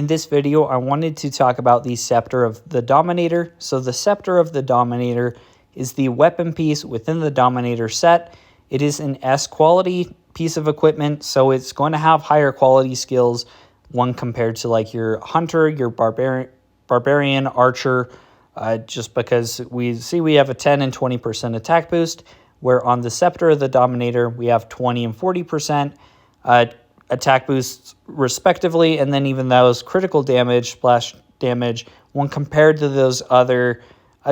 In this video, I wanted to talk about the Scepter of the Dominator. So the Scepter of the Dominator is the weapon piece within the Dominator set. It is an S quality piece of equipment, so it's going to have higher quality skills when compared to like your Hunter, your Barbarian, Archer, just because we have a 10 and 20% attack boost, where on the Scepter of the Dominator, we have 20 and 40% attack boosts respectively, and then even those critical damage, splash damage, when compared to those other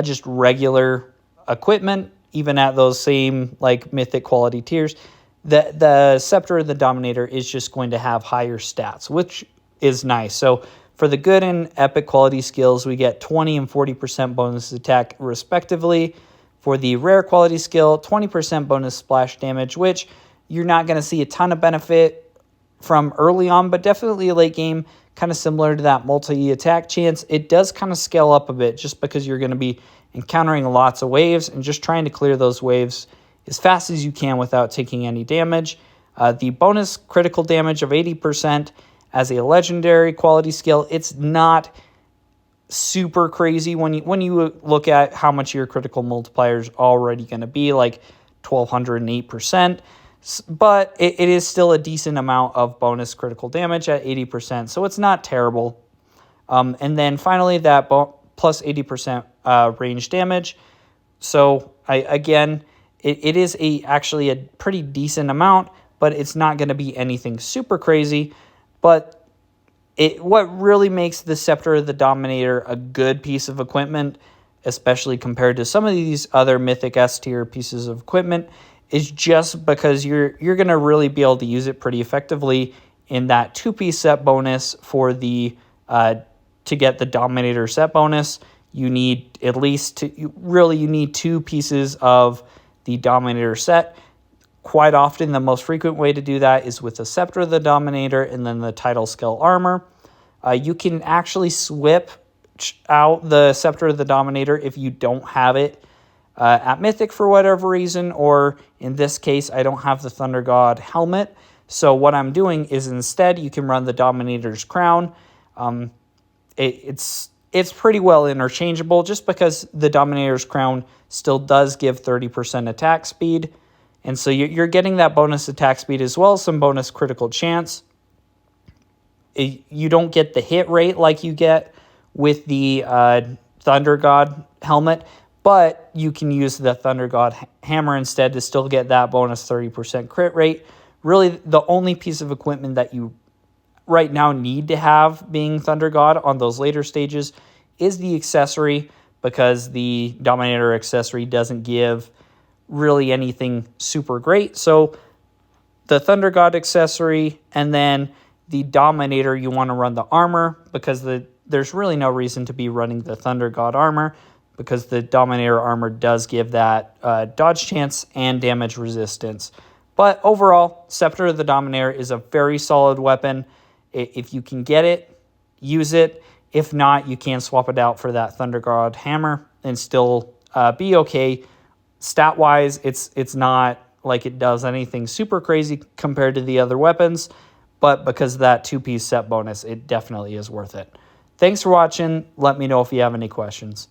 just regular equipment, even at those same like mythic quality tiers, the Scepter of the Dominator is just going to have higher stats, which is nice. So for the good and epic quality skills, we get 20 and 40% bonus attack respectively. For the rare quality skill, 20% bonus splash damage, which you're not going to see a ton of benefit from early on, but definitely late game, kind of similar to that multi-attack chance. It does kind of scale up a bit just because you're going to be encountering lots of waves and just trying to clear those waves as fast as you can without taking any damage. The bonus critical damage of 80% as a legendary quality skill, it's not super crazy when you look at how much your critical multiplier is already going to be, like 1,208%. But it is still a decent amount of bonus critical damage at 80%, so it's not terrible. And then finally, that plus 80% range damage. So it is actually a pretty decent amount, but it's not going to be anything super crazy. But what really makes the Scepter of the Dominator a good piece of equipment, especially compared to some of these other Mythic S tier pieces of equipment, is just because you're going to really be able to use it pretty effectively in that 2-piece set bonus for the to get the Dominator set bonus. You need at least you need 2 pieces of the Dominator set. Quite often, the most frequent way to do that is with the Scepter of the Dominator and then the Title Scale Armor. You can actually switch out the Scepter of the Dominator if you don't have it at Mythic for whatever reason, or in this case, I don't have the Thunder God helmet. So what I'm doing is instead, you can run the Dominator's Crown. It's pretty well interchangeable just because the Dominator's Crown still does give 30% attack speed. And so you're getting that bonus attack speed as well as some bonus critical chance. You don't get the hit rate like you get with the Thunder God helmet, but you can use the Thunder God hammer instead to still get that bonus 30% crit rate. Really, the only piece of equipment that you right now need to have being Thunder God on those later stages is the accessory, because the Dominator accessory doesn't give really anything super great. So the Thunder God accessory, and then the Dominator, you want to run the armor, because there's really no reason to be running the Thunder God armor, because the Dominator armor does give that dodge chance and damage resistance. But overall, Scepter of the Dominator is a very solid weapon. If you can get it, use it. If not, you can swap it out for that Thunder God hammer and still be okay. Stat-wise, it's not like it does anything super crazy compared to the other weapons, but because of that 2-piece set bonus, it definitely is worth it. Thanks for watching. Let me know if you have any questions.